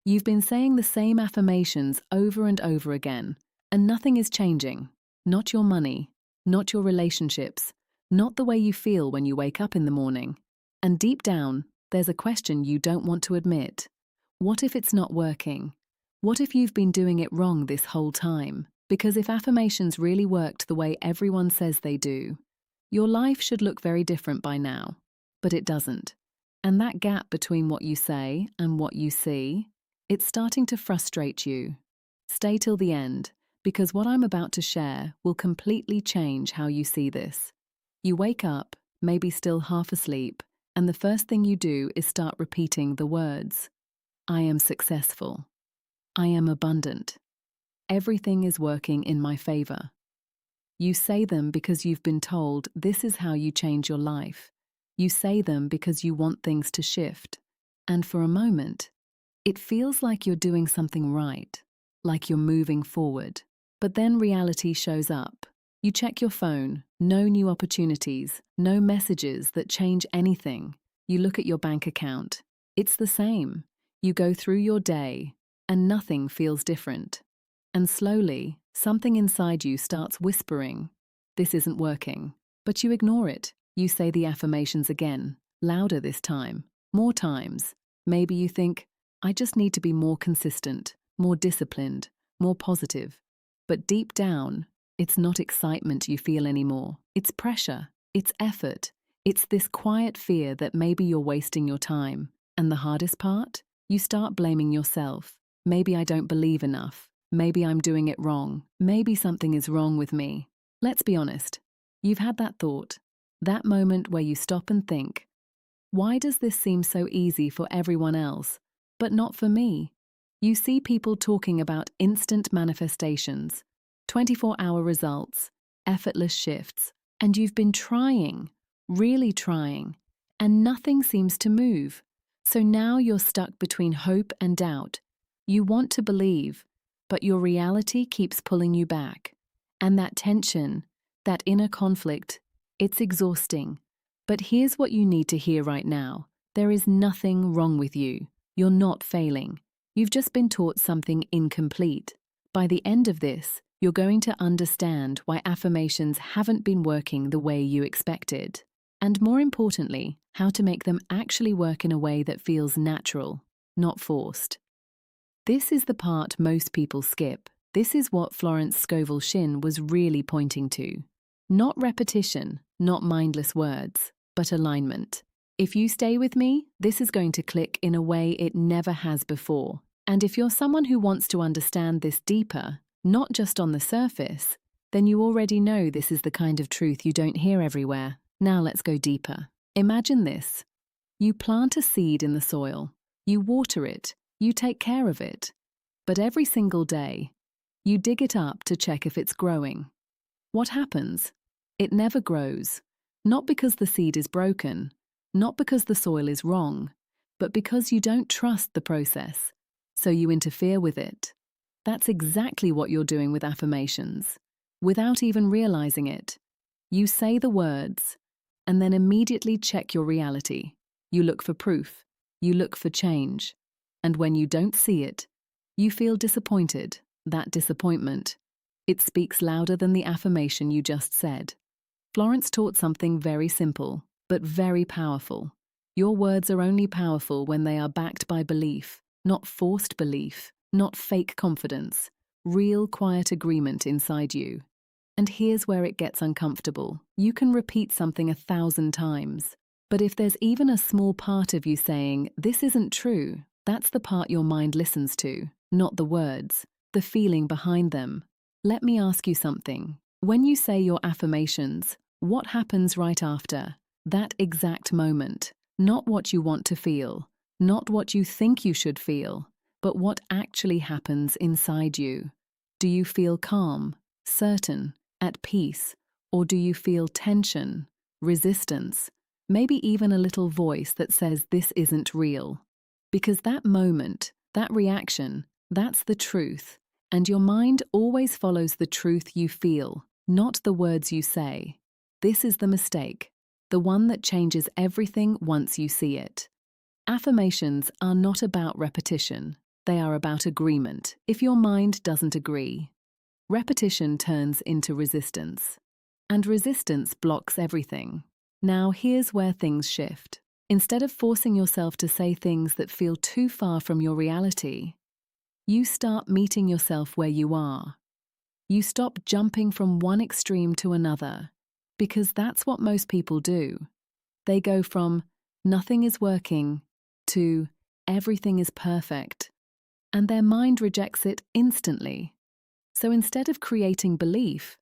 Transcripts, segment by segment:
You've been saying the same affirmations over and over again, and nothing is changing. Not your money, not your relationships, not the way you feel when you wake up in the morning. And deep down, there's a question you don't want to admit. What if it's not working? What if you've been doing it wrong this whole time? Because if affirmations really worked the way everyone says they do, your life should look very different by now. But it doesn't. And that gap between what you say and what you see, it's starting to frustrate you. Stay till the end, because what I'm about to share will completely change how you see this. You wake up, maybe still half asleep, and the first thing you do is start repeating the words. I am successful. I am abundant. Everything is working in my favor. You say them because you've been told this is how you change your life. You say them because you want things to shift. And for a moment, it feels like you're doing something right, like you're moving forward. But then reality shows up. You check your phone, no new opportunities, no messages that change anything. You look at your bank account. It's the same. You go through your day, and nothing feels different. And slowly, something inside you starts whispering, this isn't working. But you ignore it. You say the affirmations again, louder this time, more times. Maybe you think, I just need to be more consistent, more disciplined, more positive. But deep down, it's not excitement you feel anymore. It's pressure. It's effort. It's this quiet fear that maybe you're wasting your time. And the hardest part? You start blaming yourself. Maybe I don't believe enough. Maybe I'm doing it wrong. Maybe something is wrong with me. Let's be honest. You've had that thought, that moment where you stop and think, why does this seem so easy for everyone else, but not for me? You see people talking about instant manifestations, 24-hour results, effortless shifts, and you've been trying, really trying, and nothing seems to move. So now you're stuck between hope and doubt. You want to believe, but your reality keeps pulling you back. And that tension, that inner conflict, it's exhausting. But here's what you need to hear right now. There is nothing wrong with you. You're not failing. You've just been taught something incomplete. By the end of this, you're going to understand why affirmations haven't been working the way you expected. And more importantly, how to make them actually work in a way that feels natural, not forced. This is the part most people skip. This is what Florence Scovel Shinn was really pointing to. Not repetition, not mindless words, but alignment. If you stay with me, this is going to click in a way it never has before. And if you're someone who wants to understand this deeper, not just on the surface, then you already know this is the kind of truth you don't hear everywhere. Now let's go deeper. Imagine this. You plant a seed in the soil. You water it. You take care of it. But every single day, you dig it up to check if it's growing. What happens? It never grows. Not because the seed is broken, not because the soil is wrong, but because you don't trust the process. So you interfere with it. That's exactly what you're doing with affirmations. Without even realizing it, you say the words, and then immediately check your reality. You look for proof. You look for change. And when you don't see it, you feel disappointed. That disappointment, it speaks louder than the affirmation you just said. Florence taught something very simple, but very powerful. Your words are only powerful when they are backed by belief, not forced belief, not fake confidence, real quiet agreement inside you. And here's where it gets uncomfortable. You can repeat something 1,000 times, but if there's even a small part of you saying, this isn't true, that's the part your mind listens to, not the words, the feeling behind them. Let me ask you something. When you say your affirmations, what happens right after? That exact moment. Not what you want to feel, not what you think you should feel, but what actually happens inside you. Do you feel calm, certain, at peace, or do you feel tension, resistance, maybe even a little voice that says this isn't real? Because that moment, that reaction, that's the truth, and your mind always follows the truth you feel, not the words you say. This is the mistake, the one that changes everything once you see it. Affirmations are not about repetition. They are about agreement. If your mind doesn't agree, repetition turns into resistance. And resistance blocks everything. Now here's where things shift. Instead of forcing yourself to say things that feel too far from your reality, you start meeting yourself where you are. You stop jumping from one extreme to another, because that's what most people do. They go from nothing is working to everything is perfect, and their mind rejects it instantly. So instead of creating belief,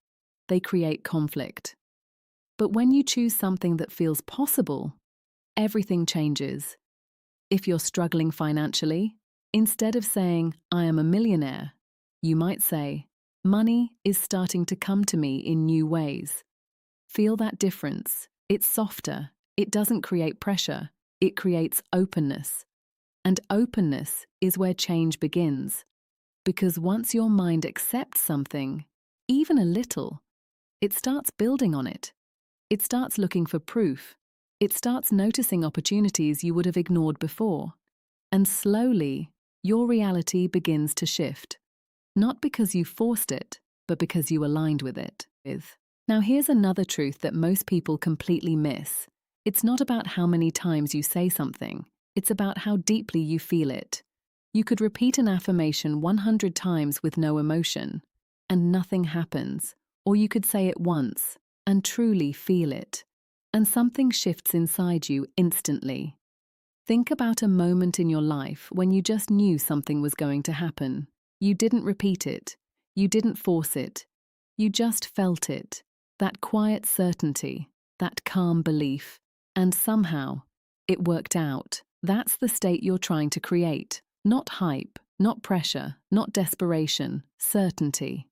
they create conflict. But when you choose something that feels possible, everything changes. If you're struggling financially, instead of saying, I am a millionaire, you might say, money is starting to come to me in new ways. Feel that difference. It's softer. It doesn't create pressure. It creates openness. And openness is where change begins. Because once your mind accepts something, even a little, it starts building on it. It starts looking for proof. It starts noticing opportunities you would have ignored before. And slowly, your reality begins to shift. Not because you forced it, but because you aligned with it. Now here's another truth that most people completely miss. It's not about how many times you say something. It's about how deeply you feel it. You could repeat an affirmation 100 times with no emotion, and nothing happens. Or you could say it once, and truly feel it, and something shifts inside you instantly. Think about a moment in your life when you just knew something was going to happen. You didn't repeat it. You didn't force it. You just felt it. That quiet certainty, that calm belief. And somehow, it worked out. That's the state you're trying to create. Not hype, not pressure, not desperation, certainty.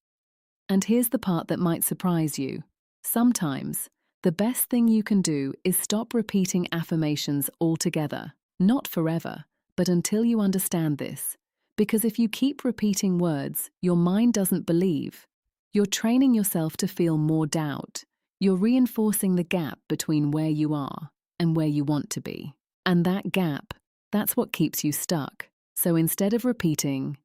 And here's the part that might surprise you. Sometimes, the best thing you can do is stop repeating affirmations altogether. Not forever, but until you understand this. Because if you keep repeating words your mind doesn't believe, you're training yourself to feel more doubt. You're reinforcing the gap between where you are and where you want to be. And that gap, that's what keeps you stuck. So instead of repeating,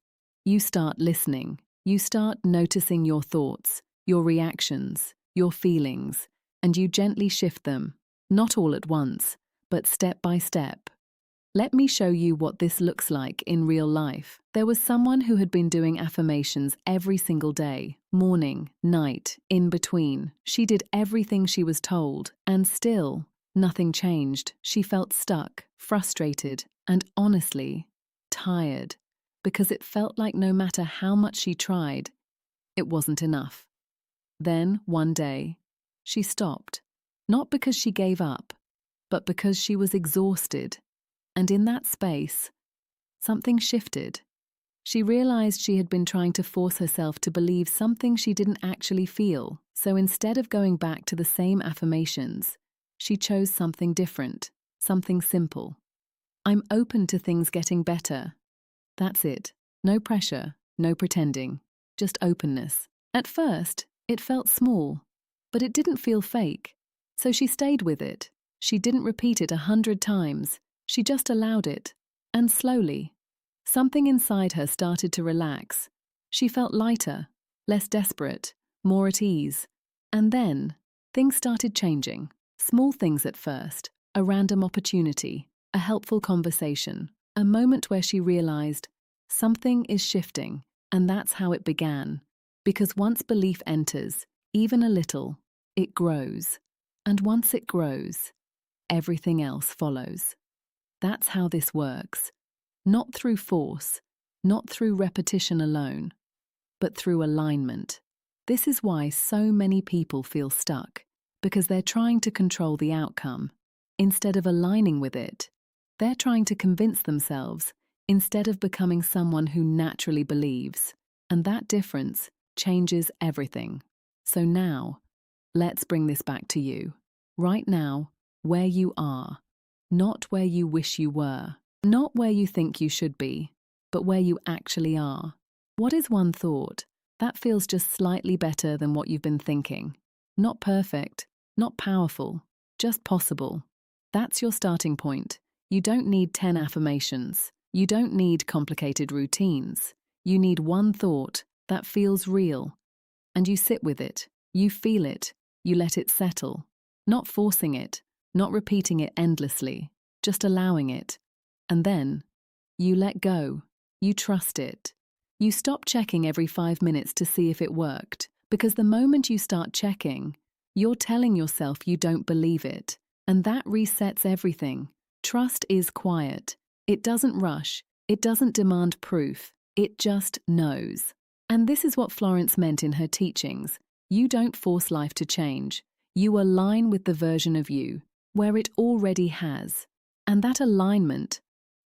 you start listening. You start noticing your thoughts, your reactions, your feelings, and you gently shift them, not all at once, but step by step. Let me show you what this looks like in real life. There was someone who had been doing affirmations every single day, morning, night, in between. She did everything she was told, and still, nothing changed. She felt stuck, frustrated, and honestly, tired, because it felt like no matter how much she tried, it wasn't enough. Then, one day, she stopped, not because she gave up, but because she was exhausted. And in that space, something shifted. She realized she had been trying to force herself to believe something she didn't actually feel. So instead of going back to the same affirmations, she chose something different, something simple. I'm open to things getting better. That's it. No pressure, no pretending, just openness. At first, it felt small, but it didn't feel fake. So she stayed with it. She didn't repeat it 100 times. She just allowed it. And slowly, something inside her started to relax. She felt lighter, less desperate, more at ease. And then, things started changing. Small things at first, a random opportunity, a helpful conversation, a moment where she realized something is shifting, and that's how it began. Because once belief enters, even a little, it grows. And once it grows, everything else follows. That's how this works. Not through force, not through repetition alone, but through alignment. This is why so many people feel stuck, because they're trying to control the outcome. Instead of aligning with it, they're trying to convince themselves instead of becoming someone who naturally believes. And that difference changes everything. So now, let's bring this back to you. Right now, where you are. Not where you wish you were. Not where you think you should be, but where you actually are. What is one thought that feels just slightly better than what you've been thinking? Not perfect, not powerful, just possible. That's your starting point. You don't need 10 affirmations. You don't need complicated routines. You need one thought that feels real. And you sit with it. You feel it. You let it settle. Not forcing it, not repeating it endlessly, just allowing it. And then you let go. You trust it. You stop checking every 5 minutes to see if it worked, because the moment you start checking, you're telling yourself you don't believe it, and that resets everything. Trust is quiet. It doesn't rush. It doesn't demand proof. It just knows. And this is what Florence meant in her teachings. You don't force life to change. You align with the version of you where it already has. And that alignment,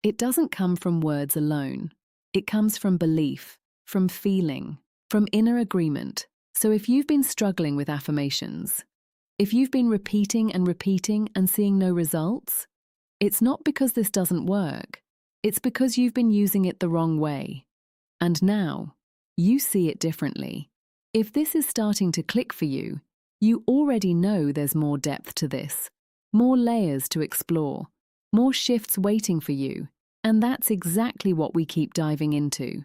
it doesn't come from words alone. It comes from belief, from feeling, from inner agreement. So if you've been struggling with affirmations, if you've been repeating and seeing no results, it's not because this doesn't work. It's because you've been using it the wrong way. And now, you see it differently. If this is starting to click for you, you already know there's more depth to this, more layers to explore, more shifts waiting for you, and that's exactly what we keep diving into.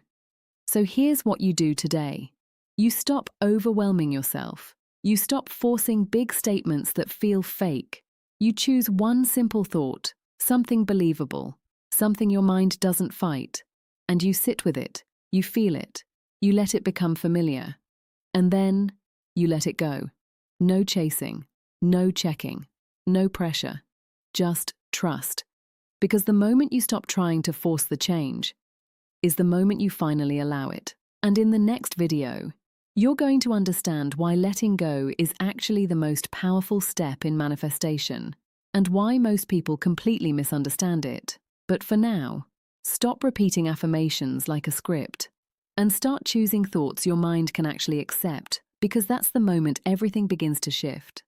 So here's what you do today. You stop overwhelming yourself. You stop forcing big statements that feel fake. You choose one simple thought, something believable, something your mind doesn't fight, and you sit with it, you feel it, you let it become familiar, and then you let it go. No chasing, no checking, no pressure, just trust. Because the moment you stop trying to force the change is the moment you finally allow it. And in the next video, you're going to understand why letting go is actually the most powerful step in manifestation, and why most people completely misunderstand it. But for now, stop repeating affirmations like a script, and start choosing thoughts your mind can actually accept, because that's the moment everything begins to shift.